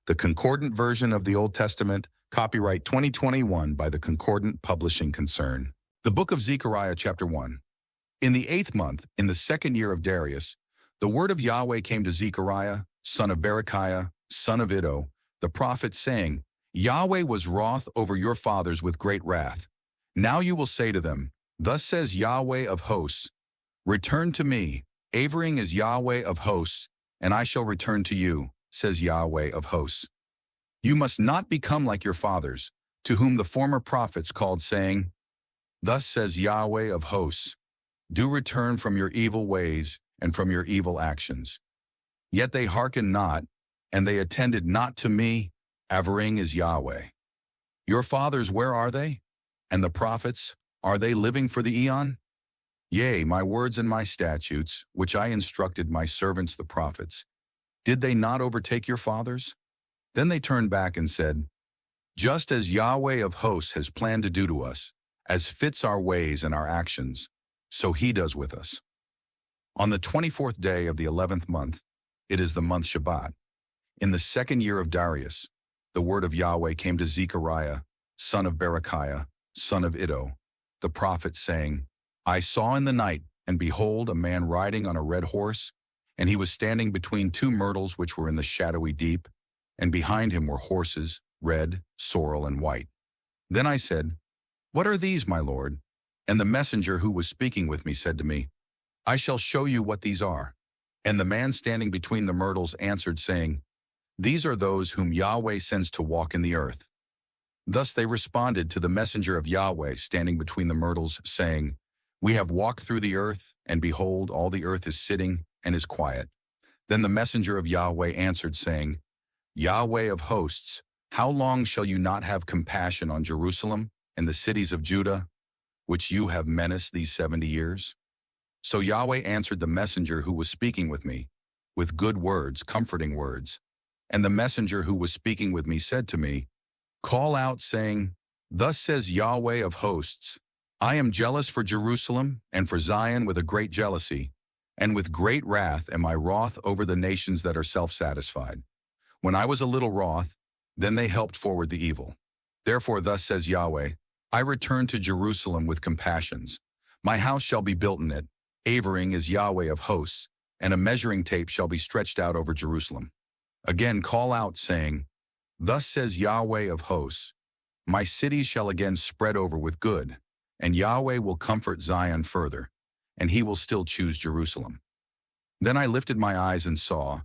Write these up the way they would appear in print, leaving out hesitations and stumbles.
the Concordant version of the Old Testament, copyright 2021 by the Concordant Publishing Concern. The book of Zechariah, chapter 1. In the 8th month, in the 2nd year of Darius, the word of Yahweh came to Zechariah, son of Berechiah, son of Iddo, the prophet, saying, Yahweh was wroth over your fathers with great wrath. Now you will say to them, Thus says Yahweh of hosts, Return to me, averring is Yahweh of hosts, and I shall return to you, says Yahweh of hosts. You must not become like your fathers, to whom the former prophets called, saying, Thus says Yahweh of hosts, Do return from your evil ways and from your evil actions. Yet they hearkened not, and they attended not to me, averring is Yahweh. Your fathers, where are they? And the prophets, are they living for the eon? Yea, my words and my statutes, which I instructed my servants the prophets, did they not overtake your fathers? Then they turned back and said, Just as Yahweh of hosts has planned to do to us, as fits our ways and our actions, so he does with us. On the 24th day of the 11th month, it is the month Shabbat, in the 2nd year of Darius, the word of Yahweh came to Zechariah, son of Berechiah, son of Iddo, the prophet, saying, I saw in the night, and behold, a man riding on a red horse, and he was standing between two myrtles which were in the shadowy deep, and behind him were horses, red, sorrel, and white. Then I said, What are these, my lord? And the messenger who was speaking with me said to me, I shall show you what these are. And the man standing between the myrtles answered, saying, These are those whom Yahweh sends to walk in the earth. Thus they responded to the messenger of Yahweh standing between the myrtles, saying, We have walked through the earth, and behold, all the earth is sitting and is quiet. Then the messenger of Yahweh answered, saying, Yahweh of hosts, how long shall you not have compassion on Jerusalem and the cities of Judah, which you have menaced these 70 years? So Yahweh answered the messenger who was speaking with me, with good words, comforting words. And the messenger who was speaking with me said to me, Call out, saying, Thus says Yahweh of hosts, I am jealous for Jerusalem and for Zion with a great jealousy, and with great wrath am I wroth over the nations that are self-satisfied. When I was a little wroth, then they helped forward the evil. Therefore thus says Yahweh, I return to Jerusalem with compassions. My house shall be built in it. Averring is Yahweh of hosts, and a measuring tape shall be stretched out over Jerusalem. Again call out, saying, Thus says Yahweh of hosts, My cities shall again spread over with good, and Yahweh will comfort Zion further, and he will still choose Jerusalem. Then I lifted my eyes and saw,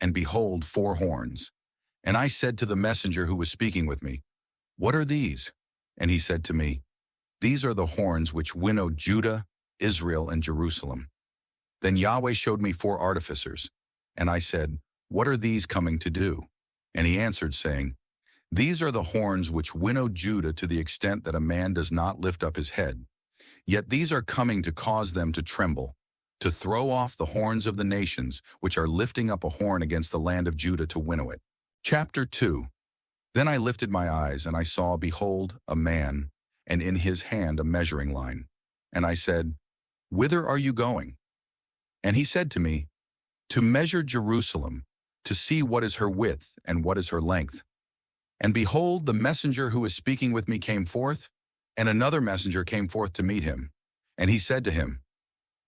and behold, 4 horns. And I said to the messenger who was speaking with me, What are these? And he said to me, These are the horns which winnowed Judah, Israel, and Jerusalem. Then Yahweh showed me 4 artificers, and I said, What are these coming to do? And he answered, saying, These are the horns which winnowed Judah to the extent that a man does not lift up his head. Yet these are coming to cause them to tremble, to throw off the horns of the nations, which are lifting up a horn against the land of Judah to winnow it. Chapter 2. Then I lifted my eyes, and I saw, behold, a man, and in his hand a measuring line. And I said, Whither are you going? And he said to me, To measure Jerusalem, to see what is her width and what is her length. And behold, the messenger who was speaking with me came forth, and another messenger came forth to meet him. And he said to him,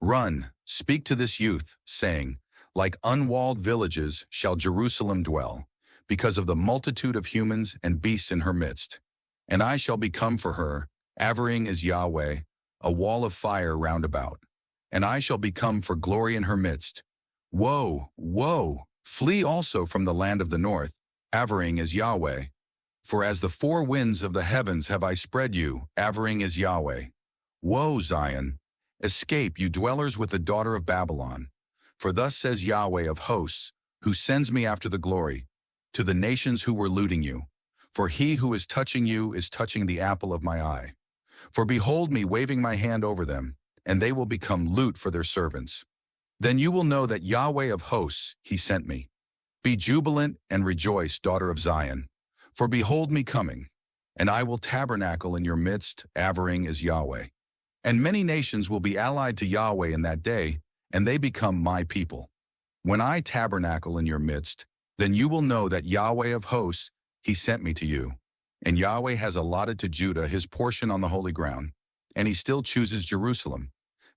Run, speak to this youth, saying, Like unwalled villages shall Jerusalem dwell, because of the multitude of humans and beasts in her midst. And I shall become for her, averring is Yahweh, a wall of fire round about. And I shall become for glory in her midst. Woe, woe, flee also from the land of the north, averring is Yahweh. For as the 4 winds of the heavens have I spread you, averring is Yahweh. Woe, Zion! Escape, you dwellers with the daughter of Babylon. For thus says Yahweh of hosts, who sends me after the glory, to the nations who were looting you. For he who is touching you is touching the apple of my eye. For behold me waving my hand over them, and they will become loot for their servants. Then you will know that Yahweh of hosts, he sent me. Be jubilant and rejoice, daughter of Zion. For behold me coming, and I will tabernacle in your midst, averring is Yahweh. And many nations will be allied to Yahweh in that day, and they become my people. When I tabernacle in your midst, Then you will know that Yahweh of hosts, he sent me to you. And Yahweh has allotted to Judah his portion on the holy ground, and he still chooses Jerusalem.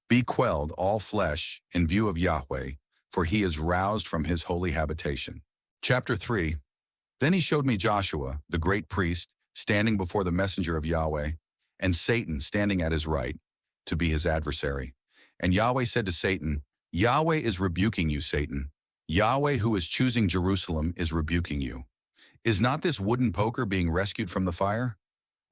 Be quelled, all flesh, in view of Yahweh, for he is roused from his holy habitation. Chapter 3. Then he showed me Joshua, the great priest, standing before the messenger of Yahweh, and Satan standing at his right, to be his adversary. And Yahweh said to Satan, Yahweh is rebuking you, Satan. Yahweh, who is choosing Jerusalem, is rebuking you. Is not this wooden poker being rescued from the fire?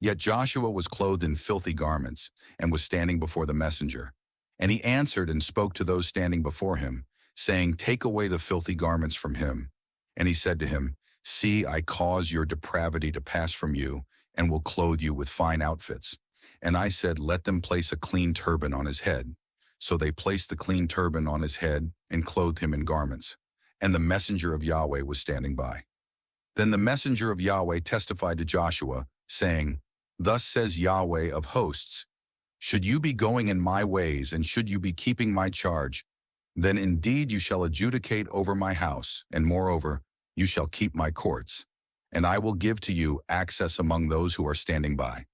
Yet Joshua was clothed in filthy garments, and was standing before the messenger. And he answered and spoke to those standing before him, saying, Take away the filthy garments from him. And he said to him, See, I cause your depravity to pass from you, and will clothe you with fine outfits. And I said, Let them place a clean turban on his head. So they placed the clean turban on his head, and clothed him in garments. And the messenger of Yahweh was standing by. Then the messenger of Yahweh testified to Joshua, saying, Thus says Yahweh of hosts, Should you be going in my ways, and should you be keeping my charge, then indeed you shall adjudicate over my house, and moreover, you shall keep my courts, and I will give to you access among those who are standing by.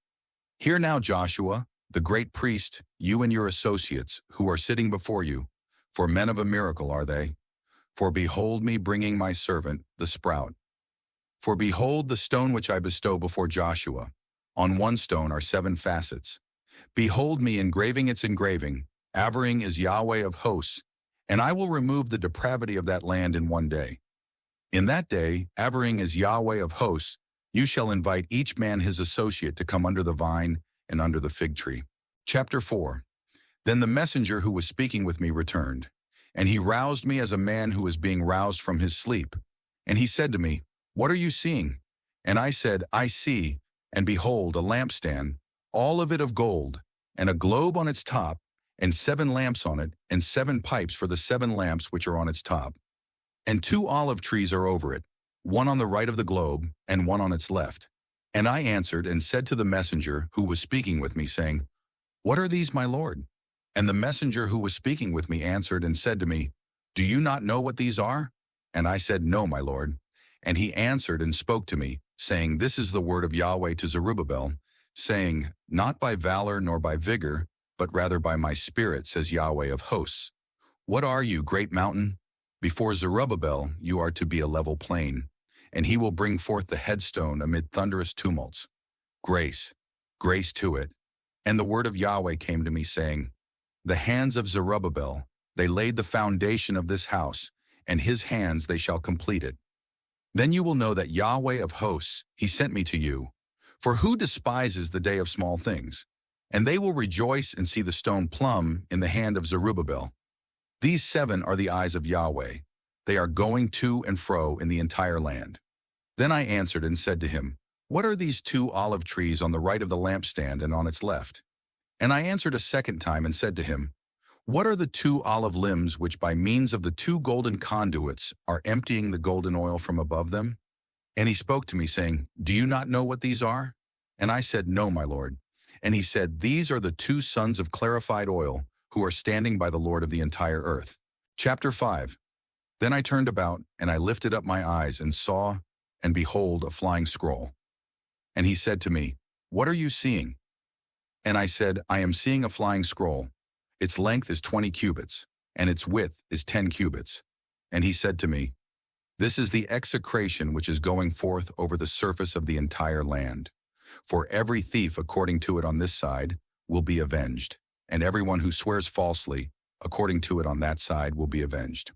Hear now, Joshua, the great priest, you and your associates, who are sitting before you, for men of a miracle are they. For behold me bringing my servant, the sprout. For behold the stone which I bestow before Joshua. On one stone are 7 facets. Behold me engraving its engraving. Averring is Yahweh of hosts, and I will remove the depravity of that land in one day. In that day, averring is Yahweh of hosts, you shall invite each man his associate to come under the vine and under the fig tree. Chapter 4. Then the messenger who was speaking with me returned, and he roused me as a man who is being roused from his sleep. And he said to me, What are you seeing? And I said, I see, and behold, a lampstand, all of it of gold, and a globe on its top, and 7 lamps on it, and 7 pipes for the 7 lamps which are on its top. And 2 olive trees are over it, one on the right of the globe, and one on its left. And I answered and said to the messenger who was speaking with me, saying, What are these, my lord? And the messenger who was speaking with me answered and said to me, Do you not know what these are? And I said, No, my lord. And he answered and spoke to me, saying, This is the word of Yahweh to Zerubbabel, saying, Not by valor nor by vigor, but rather by my spirit, says Yahweh of hosts. What are you, great mountain? Before Zerubbabel you are to be a level plain, and he will bring forth the headstone amid thunderous tumults. Grace, grace to it. And the word of Yahweh came to me, saying, The hands of Zerubbabel, they laid the foundation of this house, and his hands they shall complete it. Then you will know that Yahweh of hosts, he sent me to you. For who despises the day of small things? And they will rejoice and see the stone plumb in the hand of Zerubbabel. These 7 are the eyes of Yahweh. They are going to and fro in the entire land. Then I answered and said to him, What are these 2 olive trees on the right of the lampstand and on its left? And I answered a second time and said to him, What are the 2 olive limbs which by means of the 2 golden conduits are emptying the golden oil from above them? And he spoke to me, saying, Do you not know what these are? And I said, No, my lord. And he said, These are the 2 sons of clarified oil, who are standing by the Lord of the entire earth. Chapter 5. Then I turned about, and I lifted up my eyes, and saw, and behold, a flying scroll. And he said to me, What are you seeing? And I said, I am seeing a flying scroll. Its length is 20 cubits, and its width is 10 cubits. And he said to me, This is the execration which is going forth over the surface of the entire land. For every thief according to it on this side will be avenged, and everyone who swears falsely according to it on that side will be avenged.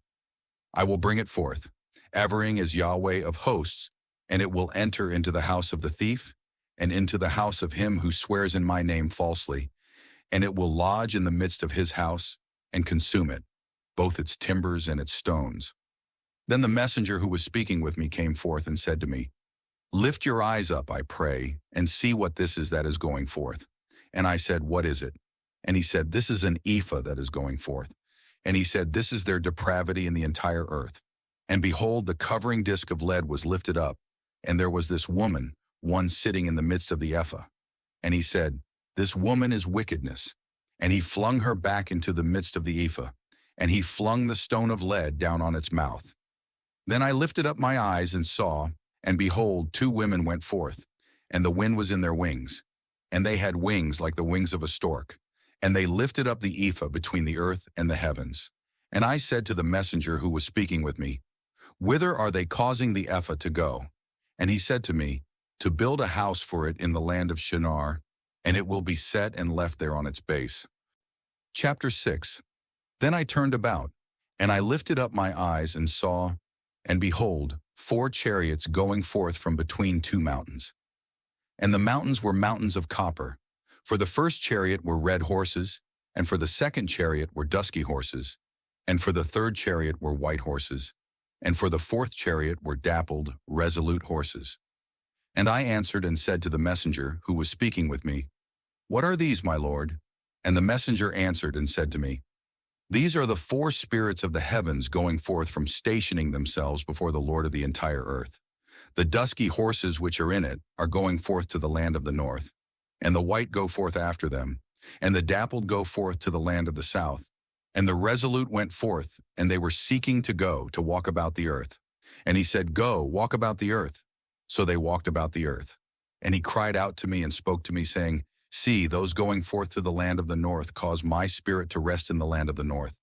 I will bring it forth. Averring is Yahweh of hosts, and it will enter into the house of the thief, and into the house of him who swears in my name falsely, and it will lodge in the midst of his house, and consume it, both its timbers and its stones. Then the messenger who was speaking with me came forth and said to me, Lift your eyes up, I pray, and see what this is that is going forth. And I said, What is it? And he said, This is an ephah that is going forth. And he said, This is their depravity in the entire earth. And behold, the covering disk of lead was lifted up, and there was this woman, one sitting in the midst of the ephah. And he said, This woman is wickedness. And he flung her back into the midst of the ephah, and he flung the stone of lead down on its mouth. Then I lifted up my eyes and saw, and behold, two women went forth, and the wind was in their wings, and they had wings like the wings of a stork, and they lifted up the ephah between the earth and the heavens. And I said to the messenger who was speaking with me, Whither are they causing the ephah to go? And he said to me, To build a house for it in the land of Shinar, and it will be set and left there on its base. Chapter 6. Then I turned about, and I lifted up my eyes and saw, and behold, 4 chariots going forth from between 2 mountains. And the mountains were mountains of copper. For the first chariot were red horses, and for the second chariot were dusky horses, and for the third chariot were white horses, and for the fourth chariot were dappled, resolute horses. And I answered and said to the messenger who was speaking with me, What are these, my lord? And the messenger answered and said to me, These are the 4 spirits of the heavens going forth from stationing themselves before the Lord of the entire earth. The dusky horses which are in it are going forth to the land of the north, and the white go forth after them, and the dappled go forth to the land of the south. And the resolute went forth, and they were seeking to go to walk about the earth. And he said, Go, walk about the earth. So they walked about the earth. And he cried out to me and spoke to me, saying, See, those going forth to the land of the north cause my spirit to rest in the land of the north.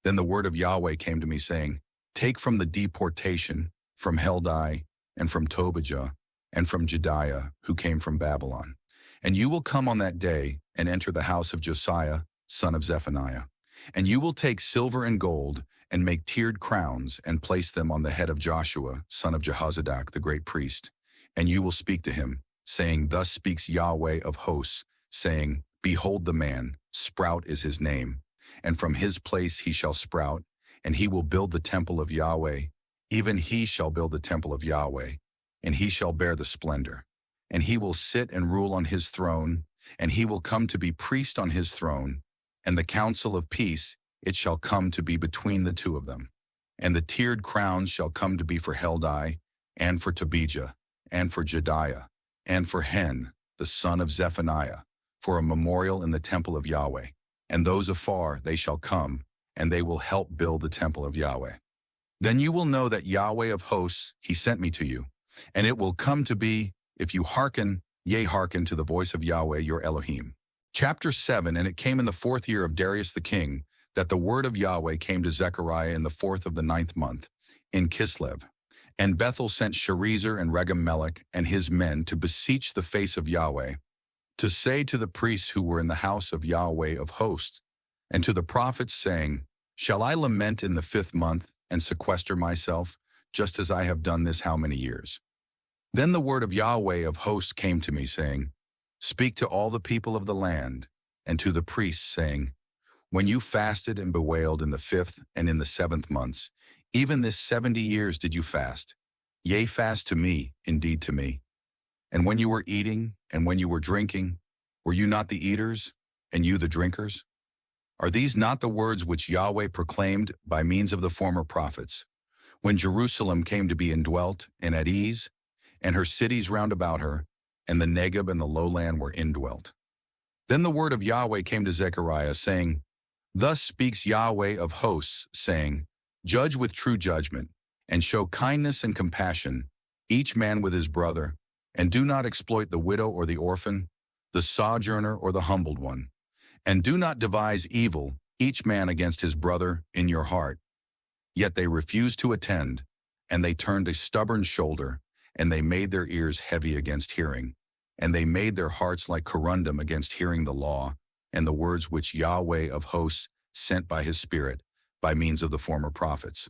Then the word of Yahweh came to me, saying, Take from the deportation, from Heldai, and from Tobijah, and from Jediah, who came from Babylon. And you will come on that day and enter the house of Josiah, son of Zephaniah. And you will take silver and gold, and make tiered crowns, and place them on the head of Joshua, son of Jehozadak, the great priest. And you will speak to him, saying, Thus speaks Yahweh of hosts, saying, Behold the man, Sprout is his name, and from his place he shall sprout, and he will build the temple of Yahweh. Even he shall build the temple of Yahweh, and he shall bear the splendor. And he will sit and rule on his throne, and he will come to be priest on his throne. And the counsel of peace, it shall come to be between the 2 of them. And the tiered crowns shall come to be for Heldai, and for Tobijah, and for Jediah, and for Hen, the son of Zephaniah, for a memorial in the temple of Yahweh. And those afar, they shall come, and they will help build the temple of Yahweh. Then you will know that Yahweh of hosts, he sent me to you. And it will come to be, if you hearken, yea, hearken to the voice of Yahweh your Elohim. Chapter 7. And it came in the 4th year of Darius the king, that the word of Yahweh came to Zechariah in the 4th of the 9th month, in Kislev. And Bethel sent Sharezer and Regem-melech and his men to beseech the face of Yahweh, to say to the priests who were in the house of Yahweh of hosts, and to the prophets, saying, Shall I lament in the 5th month, and sequester myself, just as I have done this how many years? Then the word of Yahweh of hosts came to me, saying, Speak to all the people of the land, and to the priests, saying, When you fasted and bewailed in the 5th and in the 7th months, even this 70 years did you fast, yea, fast to me, indeed to me. And when you were eating, and when you were drinking, were you not the eaters, and you the drinkers? Are these not the words which Yahweh proclaimed by means of the former prophets, when Jerusalem came to be indwelt and at ease, and her cities round about her, and the Negeb and the lowland were indwelt? Then the word of Yahweh came to Zechariah, saying, Thus speaks Yahweh of hosts, saying, Judge with true judgment, and show kindness and compassion, each man with his brother, and do not exploit the widow or the orphan, the sojourner or the humbled one. And do not devise evil, each man against his brother, in your heart. Yet they refused to attend, and they turned a stubborn shoulder, and they made their ears heavy against hearing, and they made their hearts like corundum against hearing the law, and the words which Yahweh of hosts sent by his Spirit, by means of the former prophets.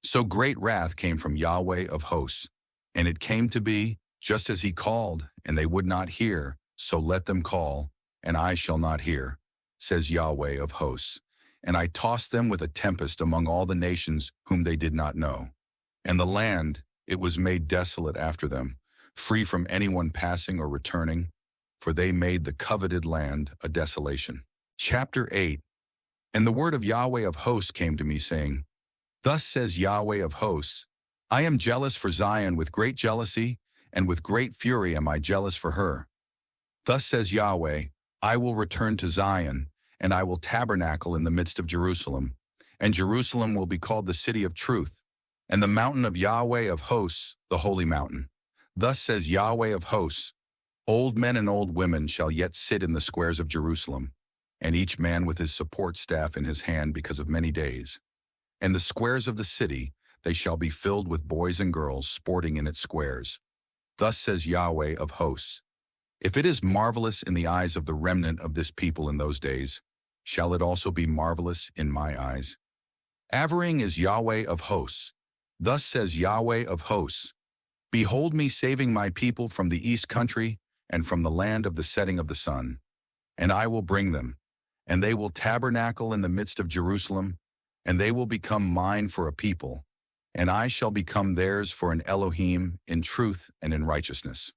So great wrath came from Yahweh of hosts, and it came to be, just as he called, and they would not hear, so let them call, and I shall not hear, says Yahweh of hosts. And I tossed them with a tempest among all the nations whom they did not know. And the land, it was made desolate after them, free from anyone passing or returning, for they made the coveted land a desolation. Chapter 8. And the word of Yahweh of hosts came to me, saying, Thus says Yahweh of hosts, I am jealous for Zion with great jealousy, and with great fury am I jealous for her. Thus says Yahweh, I will return to Zion, and I will tabernacle in the midst of Jerusalem, and Jerusalem will be called the city of truth, and the mountain of Yahweh of hosts, the holy mountain. Thus says Yahweh of hosts, old men and old women shall yet sit in the squares of Jerusalem, and each man with his support staff in his hand because of many days. And the squares of the city, they shall be filled with boys and girls sporting in its squares. Thus says Yahweh of hosts, if it is marvelous in the eyes of the remnant of this people in those days, shall it also be marvelous in my eyes? Averring is Yahweh of hosts. Thus says Yahweh of hosts, behold me saving my people from the east country and from the land of the setting of the sun. And I will bring them, and they will tabernacle in the midst of Jerusalem, and they will become mine for a people, and I shall become theirs for an Elohim in truth and in righteousness.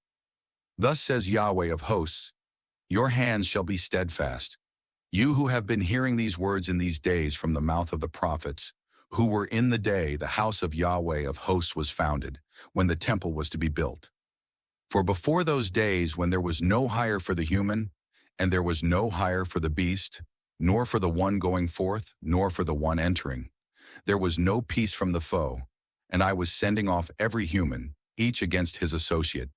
Thus says Yahweh of hosts, your hands shall be steadfast. You who have been hearing these words in these days from the mouth of the prophets, who were in the day the house of Yahweh of hosts was founded, when the temple was to be built. For before those days when there was no hire for the human, and there was no hire for the beast, nor for the one going forth, nor for the one entering, there was no peace from the foe, and I was sending off every human, each against his associate.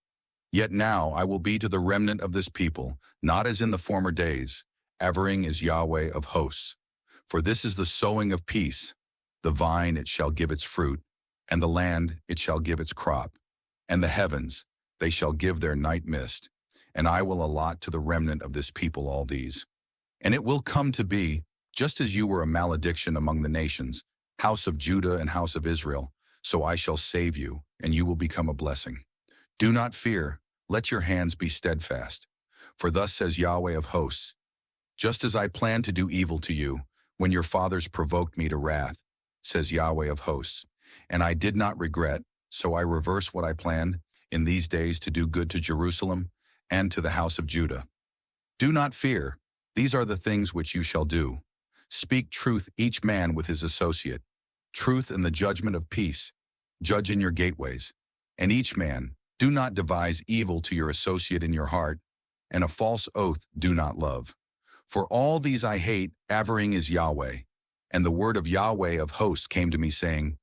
Yet now I will be to the remnant of this people, not as in the former days. Averring is Yahweh of hosts. For this is the sowing of peace. The vine it shall give its fruit, and the land it shall give its crop, and the heavens they shall give their night mist, and I will allot to the remnant of this people all these. And it will come to be, just as you were a malediction among the nations, house of Judah and house of Israel, so I shall save you, and you will become a blessing. Do not fear, let your hands be steadfast. For thus says Yahweh of hosts, just as I planned to do evil to you, when your fathers provoked me to wrath, says Yahweh of hosts, and I did not regret, so I reverse what I planned in these days to do good to Jerusalem and to the house of Judah. Do not fear, these are the things which you shall do. Speak truth each man with his associate, truth in the judgment of peace, judge in your gateways, and each man, do not devise evil to your associate in your heart, and a false oath do not love. For all these I hate, averring is Yahweh. And the word of Yahweh of hosts came to me, saying,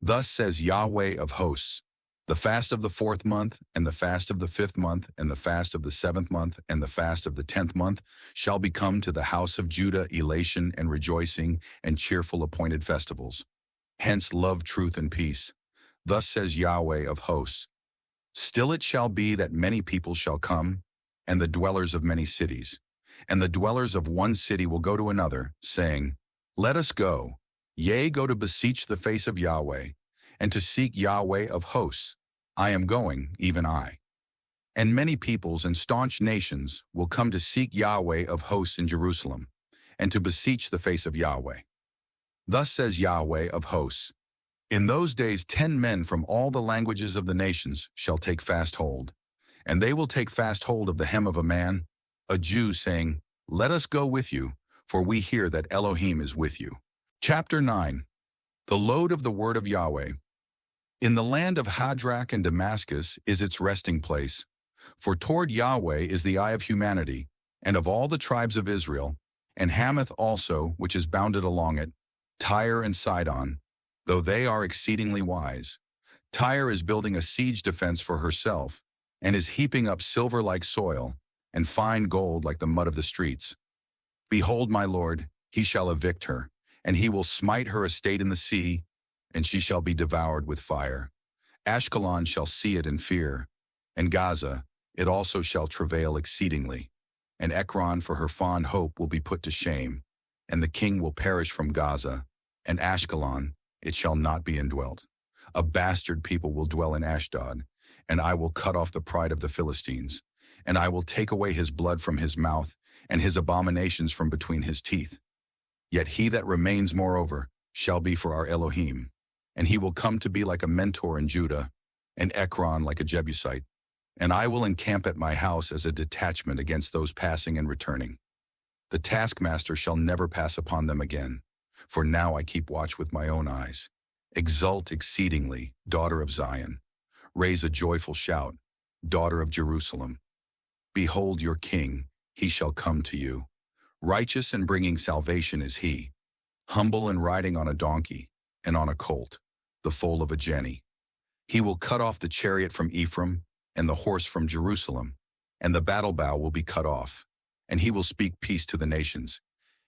thus says Yahweh of hosts, the fast of the 4th month, and the fast of the 5th month, and the fast of the 7th month, and the fast of the 10th month shall become to the house of Judah elation and rejoicing and cheerful appointed festivals. Hence love, truth, and peace. Thus says Yahweh of hosts, still it shall be that many people shall come, and the dwellers of many cities, and the dwellers of one city will go to another, saying, let us go, yea, go to beseech the face of Yahweh, and to seek Yahweh of hosts. I am going, even I. And many peoples and staunch nations will come to seek Yahweh of hosts in Jerusalem, and to beseech the face of Yahweh. Thus says Yahweh of hosts, in those days 10 men from all the languages of the nations shall take fast hold, and they will take fast hold of the hem of a man, a Jew, saying, let us go with you, for we hear that Elohim is with you. Chapter 9. The load of the word of Yahweh. In the land of Hadrach and Damascus is its resting place, for toward Yahweh is the eye of humanity, and of all the tribes of Israel, and Hamath also, which is bounded along it, Tyre and Sidon, though they are exceedingly wise. Tyre is building a siege defense for herself, and is heaping up silver like soil, and fine gold like the mud of the streets. Behold, my Lord, he shall evict her, and he will smite her estate in the sea, and she shall be devoured with fire. Ashkelon shall see it and fear, and Gaza, it also shall travail exceedingly. And Ekron for her fond hope will be put to shame, and the king will perish from Gaza, and Ashkelon, it shall not be indwelt. A bastard people will dwell in Ashdod, and I will cut off the pride of the Philistines, and I will take away his blood from his mouth, and his abominations from between his teeth. Yet he that remains, moreover, shall be for our Elohim, and he will come to be like a mentor in Judah, and Ekron like a Jebusite. And I will encamp at my house as a detachment against those passing and returning. The taskmaster shall never pass upon them again, for now I keep watch with my own eyes. Exult exceedingly, daughter of Zion. Raise a joyful shout, daughter of Jerusalem. Behold your king, he shall come to you. Righteous and bringing salvation is he, humble and riding on a donkey and on a colt, the foal of a jenny. He will cut off the chariot from Ephraim, and the horse from Jerusalem, and the battle bow will be cut off, and he will speak peace to the nations.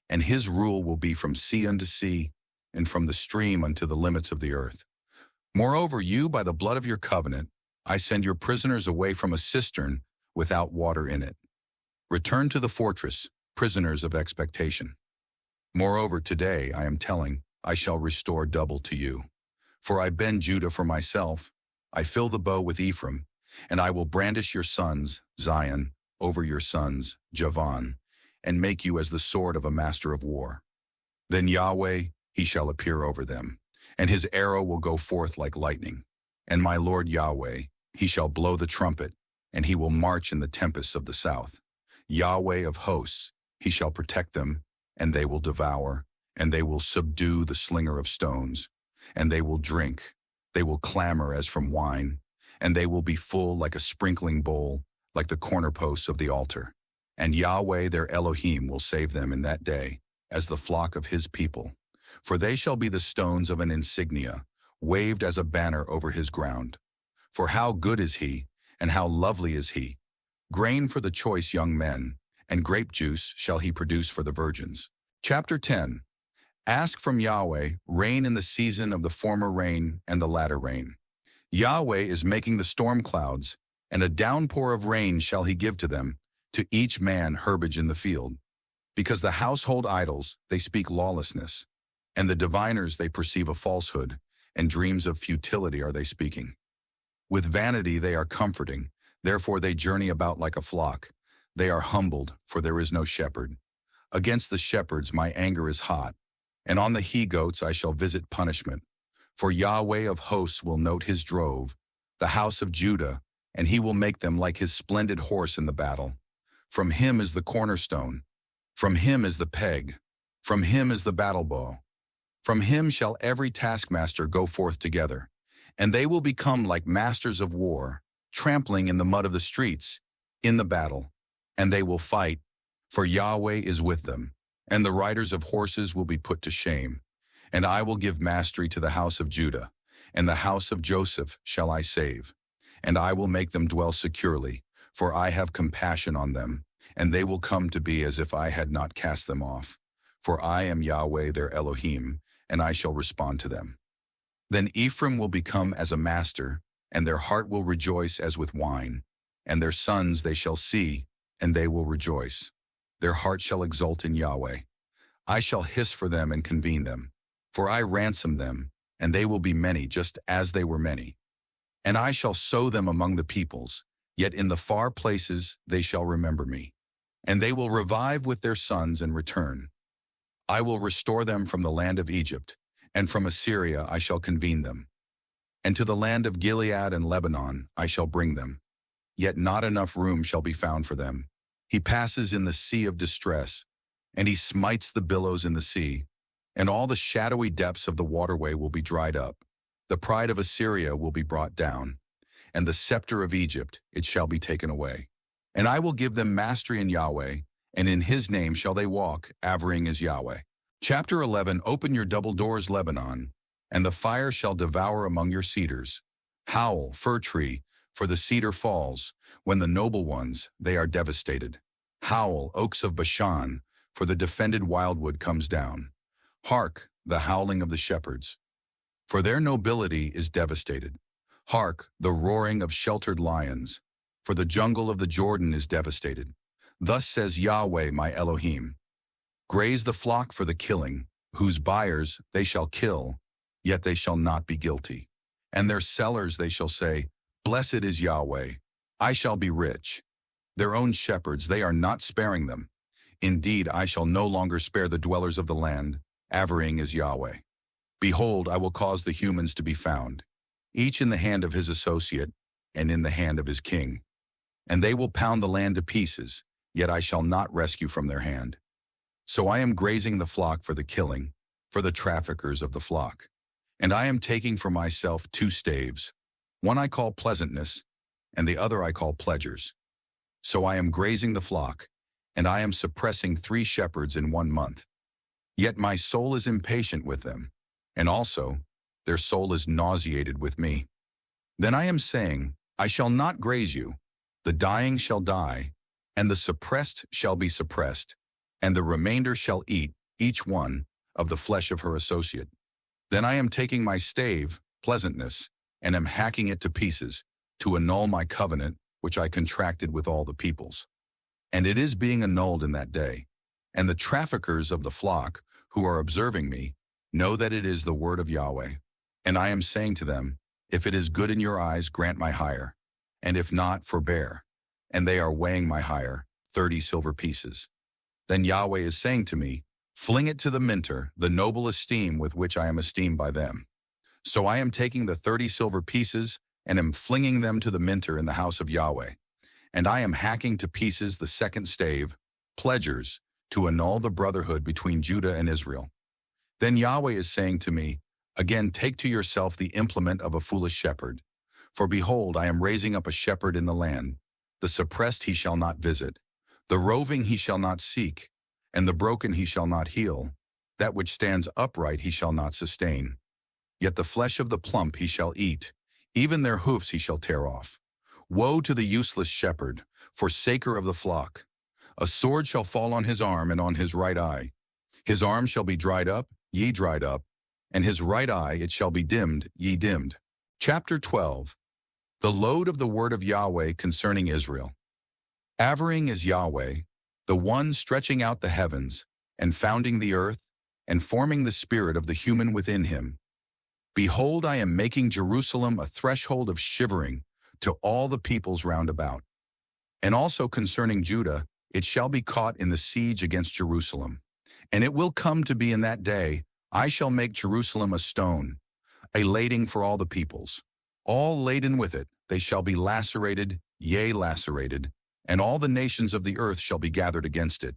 And his rule will be from sea unto sea, and from the stream unto the limits of the earth. Moreover, you, by the blood of your covenant, I send your prisoners away from a cistern without water in it. Return to the fortress, prisoners of expectation. Moreover, today I am telling, I shall restore double to you. For I bend Judah for myself, I fill the bow with Ephraim, and I will brandish your sons, Zion, over your sons, Javan, and make you as the sword of a master of war. Then Yahweh, he shall appear over them, and his arrow will go forth like lightning. And my Lord Yahweh, he shall blow the trumpet, and he will march in the tempests of the south. Yahweh of hosts, he shall protect them, and they will devour, and they will subdue the slinger of stones, and they will drink, they will clamor as from wine, and they will be full like a sprinkling bowl, like the corner posts of the altar. And Yahweh their Elohim will save them in that day, as the flock of his people. For they shall be the stones of an insignia, waved as a banner over his ground. For how good is he, and how lovely is he! Grain for the choice young men, and grape juice shall he produce for the virgins. Chapter 10. Ask from Yahweh rain in the season of the former rain and the latter rain. Yahweh is making the storm clouds, and a downpour of rain shall he give to them, to each man herbage in the field. Because the household idols, they speak lawlessness, and the diviners they perceive a falsehood, and dreams of futility are they speaking. With vanity they are comforting, therefore they journey about like a flock. They are humbled, for there is no shepherd. Against the shepherds my anger is hot, and on the he-goats I shall visit punishment. For Yahweh of hosts will note his drove, the house of Judah, and he will make them like his splendid horse in the battle. From him is the cornerstone, from him is the peg, from him is the battle bow. From him shall every taskmaster go forth together, and they will become like masters of war, trampling in the mud of the streets, in the battle. And they will fight, for Yahweh is with them, and the riders of horses will be put to shame. And I will give mastery to the house of Judah, and the house of Joseph shall I save. And I will make them dwell securely, for I have compassion on them, and they will come to be as if I had not cast them off. For I am Yahweh their Elohim, and I shall respond to them. Then Ephraim will become as a master, and their heart will rejoice as with wine. And their sons they shall see, and they will rejoice. Their heart shall exult in Yahweh. I shall hiss for them and convene them. For I ransom them, and they will be many just as they were many. And I shall sow them among the peoples, yet in the far places they shall remember me. And they will revive with their sons and return. I will restore them from the land of Egypt, and from Assyria I shall convene them. And to the land of Gilead and Lebanon I shall bring them. Yet not enough room shall be found for them. He passes in the sea of distress, and he smites the billows in the sea, and all the shadowy depths of the waterway will be dried up. The pride of Assyria will be brought down, and the scepter of Egypt, it shall be taken away. And I will give them mastery in Yahweh, and in his name shall they walk, averring as Yahweh. Chapter 11. Open your double doors, Lebanon, and the fire shall devour among your cedars. Howl, fir tree, for the cedar falls, when the noble ones, they are devastated. Howl, oaks of Bashan, for the defended wildwood comes down. Hark, the howling of the shepherds, for their nobility is devastated. Hark, the roaring of sheltered lions, for the jungle of the Jordan is devastated. Thus says Yahweh my Elohim, graze the flock for the killing, whose buyers they shall kill, yet they shall not be guilty. And their sellers they shall say, blessed is Yahweh, I shall be rich. Their own shepherds, they are not sparing them. Indeed, I shall no longer spare the dwellers of the land, averring as Yahweh. Behold, I will cause the humans to be found, each in the hand of his associate, and in the hand of his king. And they will pound the land to pieces, yet I shall not rescue from their hand. So I am grazing the flock for the killing, for the traffickers of the flock. And I am taking for myself 2 staves, one I call pleasantness, and the other I call pleasures. So I am grazing the flock, and I am suppressing 3 shepherds in 1 month. Yet my soul is impatient with them, and also their soul is nauseated with me. Then I am saying, I shall not graze you. The dying shall die, and the suppressed shall be suppressed, and the remainder shall eat, each one, of the flesh of her associate. Then I am taking my stave, pleasantness, and am hacking it to pieces, to annul my covenant, which I contracted with all the peoples. And it is being annulled in that day. And the traffickers of the flock, who are observing me, know that it is the word of Yahweh. And I am saying to them, if it is good in your eyes, grant my hire, and if not, forbear. And they are weighing my hire, 30 silver pieces. Then Yahweh is saying to me, fling it to the minter, the noble esteem with which I am esteemed by them. So I am taking the 30 silver pieces and am flinging them to the minter in the house of Yahweh. And I am hacking to pieces the second stave, pledgers, to annul the brotherhood between Judah and Israel. Then Yahweh is saying to me, again, take to yourself the implement of a foolish shepherd. For behold, I am raising up a shepherd in the land. The suppressed he shall not visit, the roving he shall not seek, and the broken he shall not heal. That which stands upright he shall not sustain. Yet the flesh of the plump he shall eat, even their hoofs he shall tear off. Woe to the useless shepherd, forsaker of the flock. A sword shall fall on his arm and on his right eye. His arm shall be dried up, ye dried up, and his right eye it shall be dimmed, ye dimmed. Chapter 12. The load of the word of Yahweh concerning Israel. Avering is Yahweh, the one stretching out the heavens, and founding the earth, and forming the spirit of the human within him. Behold, I am making Jerusalem a threshold of shivering to all the peoples round about. And also concerning Judah, it shall be caught in the siege against Jerusalem. And it will come to be in that day, I shall make Jerusalem a stone, a lading for all the peoples. All laden with it, they shall be lacerated, yea, lacerated, and all the nations of the earth shall be gathered against it.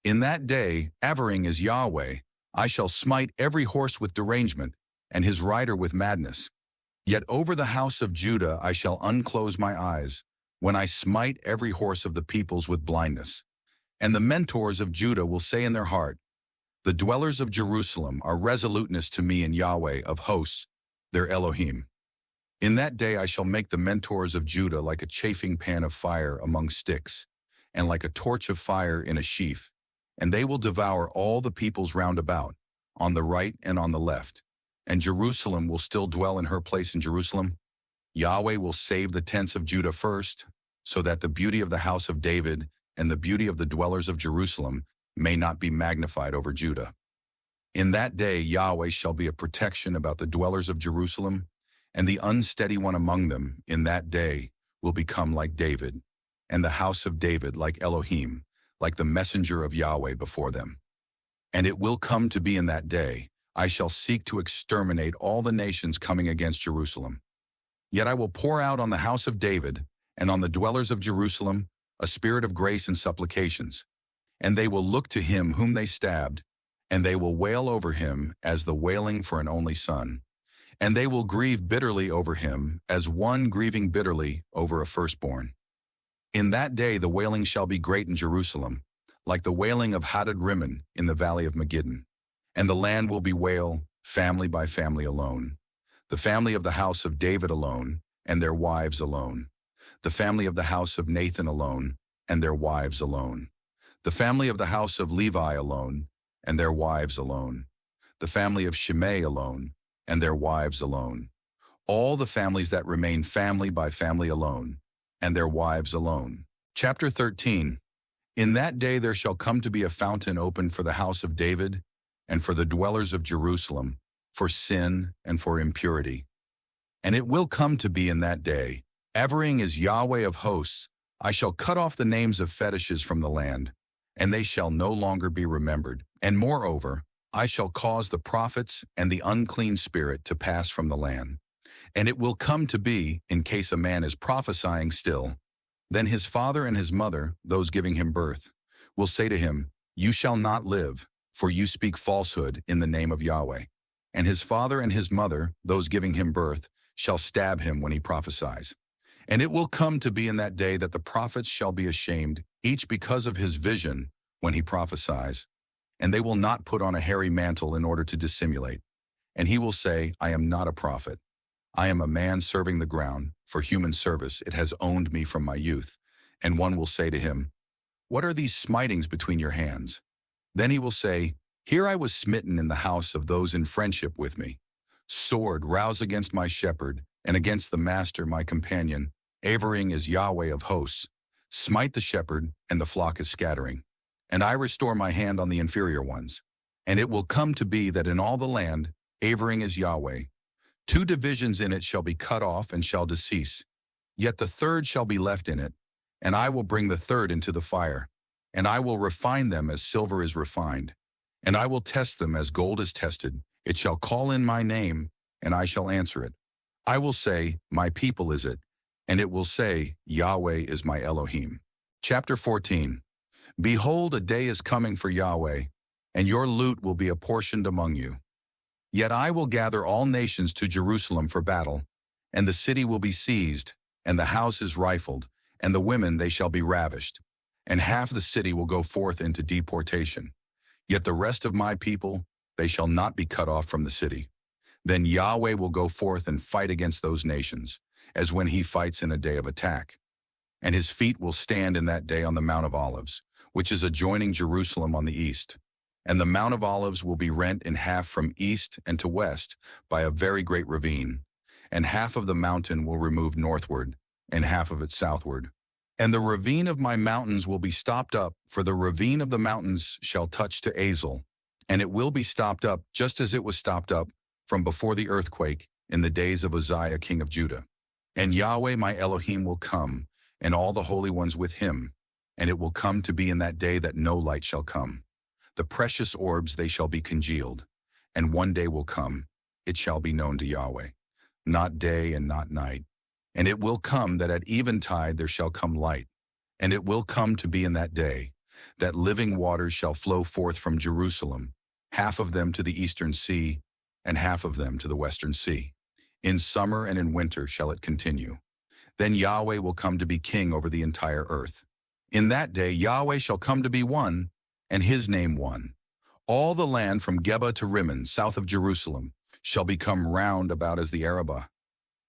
In that day, avering is Yahweh, I shall smite every horse with derangement, and his rider with madness. Yet over the house of Judah I shall unclose my eyes, when I smite every horse of the peoples with blindness. And the mentors of Judah will say in their heart, the dwellers of Jerusalem are resoluteness to me in Yahweh of hosts, their Elohim. In that day I shall make the mentors of Judah like a chafing pan of fire among sticks, and like a torch of fire in a sheaf, and they will devour all the peoples round about, on the right and on the left. And Jerusalem will still dwell in her place in Jerusalem. Yahweh will save the tents of Judah first, so that the beauty of the house of David and the beauty of the dwellers of Jerusalem may not be magnified over Judah. In that day Yahweh shall be a protection about the dwellers of Jerusalem, and the unsteady one among them in that day will become like David, and the house of David like Elohim, like the messenger of Yahweh before them. And it will come to be in that day, I shall seek to exterminate all the nations coming against Jerusalem. Yet I will pour out on the house of David and on the dwellers of Jerusalem a spirit of grace and supplications. And they will look to him whom they stabbed, and they will wail over him as the wailing for an only son. And they will grieve bitterly over him as one grieving bitterly over a firstborn. In that day the wailing shall be great in Jerusalem, like the wailing of Hadad Rimmon in the valley of Megiddon. And the land will bewail, family by family alone. The family of the house of David alone, and their wives alone. The family of the house of Nathan alone, and their wives alone. The family of the house of Levi alone, and their wives alone. The family of Shimei alone, and their wives alone. All the families that remain family by family alone, and their wives alone. Chapter 13. In that day there shall come to be a fountain opened for the house of David, and for the dwellers of Jerusalem, for sin and for impurity. And it will come to be in that day, avering is Yahweh of hosts, I shall cut off the names of fetishes from the land, and they shall no longer be remembered. And moreover, I shall cause the prophets and the unclean spirit to pass from the land. And it will come to be, in case a man is prophesying still, then his father and his mother, those giving him birth, will say to him, you shall not live, for you speak falsehood in the name of Yahweh. And his father and his mother, those giving him birth, shall stab him when he prophesies. And it will come to be in that day that the prophets shall be ashamed, each because of his vision, when he prophesies. And they will not put on a hairy mantle in order to dissimulate. And he will say, I am not a prophet. I am a man serving the ground. For human service it has owned me from my youth. And one will say to him, What are these smitings between your hands? Then he will say, Here I was smitten in the house of those in friendship with me. Sword, rouse against my shepherd, and against the master my companion. Avering is Yahweh of hosts. Smite the shepherd, and the flock is scattering. And I restore my hand on the inferior ones. And it will come to be that in all the land, avering is Yahweh. 2 divisions in it shall be cut off and shall decease. Yet the third shall be left in it, and I will bring the third into the fire. And I will refine them as silver is refined. And I will test them as gold is tested. It shall call in my name, and I shall answer it. I will say, My people is it, and it will say, Yahweh is my Elohim. Chapter 14. Behold, a day is coming for Yahweh, and your loot will be apportioned among you. Yet I will gather all nations to Jerusalem for battle, and the city will be seized, and the houses rifled, and the women they shall be ravished, and half the city will go forth into deportation. Yet the rest of my people, they shall not be cut off from the city. Then Yahweh will go forth and fight against those nations, as when he fights in a day of attack. And his feet will stand in that day on the Mount of Olives, which is adjoining Jerusalem on the east. And the Mount of Olives will be rent in half from east and to west by a very great ravine. And half of the mountain will remove northward, and half of it southward. And the ravine of my mountains will be stopped up, for the ravine of the mountains shall touch to Azel. And it will be stopped up just as it was stopped up from before the earthquake in the days of Uzziah king of Judah. And Yahweh my Elohim will come, and all the holy ones with him. And it will come to be in that day that no light shall come. The precious orbs they shall be congealed. And one day will come, it shall be known to Yahweh, not day and not night. And it will come that at eventide there shall come light. And it will come to be in that day, that living waters shall flow forth from Jerusalem, half of them to the eastern sea, and half of them to the western sea. In summer and in winter shall it continue. Then Yahweh will come to be king over the entire earth. In that day Yahweh shall come to be one, and his name one. All the land from Geba to Rimmon, south of Jerusalem, shall become round about as the Arabah.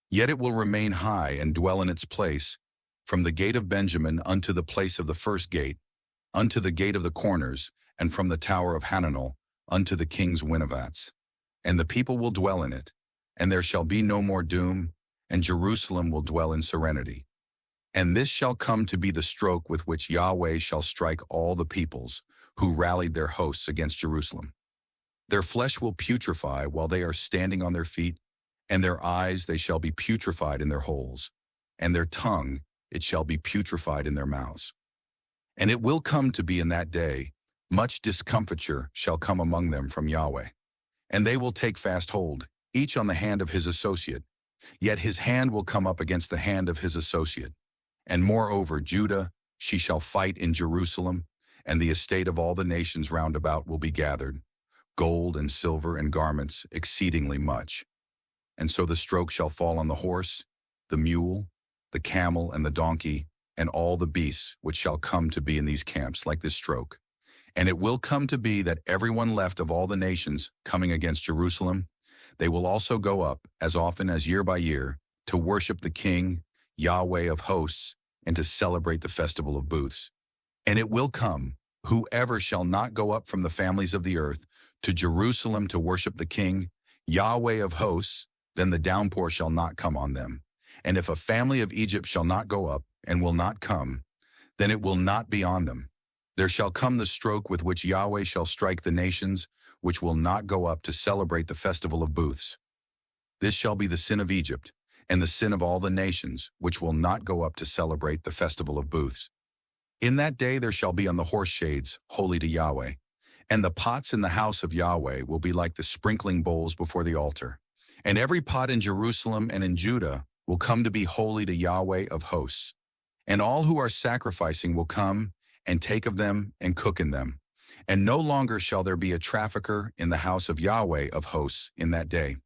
Yet it will remain high and dwell in its place, from the gate of Benjamin unto the place of the first gate, unto the gate of the corners, and from the tower of Hananel unto the king's winovats. And the people will dwell in it, and there shall be no more doom, and Jerusalem will dwell in serenity. And this shall come to be the stroke with which Yahweh shall strike all the peoples who rallied their hosts against Jerusalem. Their flesh will putrefy while they are standing on their feet, and their eyes they shall be putrefied in their holes, and their tongue it shall be putrefied in their mouths. And it will come to be in that day, much discomfiture shall come among them from Yahweh. And they will take fast hold, each on the hand of his associate. Yet his hand will come up against the hand of his associate. And moreover, Judah, she shall fight in Jerusalem, and the estate of all the nations round about will be gathered, gold and silver and garments exceedingly much. And so the stroke shall fall on the horse, the mule, the camel, and the donkey, and all the beasts which shall come to be in these camps like this stroke. And it will come to be that everyone left of all the nations coming against Jerusalem, they will also go up, as often as year by year, to worship the King, Yahweh of hosts, and to celebrate the festival of booths. And it will come, whoever shall not go up from the families of the earth to Jerusalem to worship the King, Yahweh of hosts, then the downpour shall not come on them. And if a family of Egypt shall not go up, and will not come, then it will not be on them. There shall come the stroke with which Yahweh shall strike the nations, which will not go up to celebrate the festival of booths. This shall be the sin of Egypt, and the sin of all the nations, which will not go up to celebrate the festival of booths. In that day there shall be on the horse shades, holy to Yahweh, and the pots in the house of Yahweh will be like the sprinkling bowls before the altar. And every pot in Jerusalem and in Judah will come to be holy to Yahweh of hosts. And all who are sacrificing will come and take of them and cook in them. And no longer shall there be a trafficker in the house of Yahweh of hosts in that day.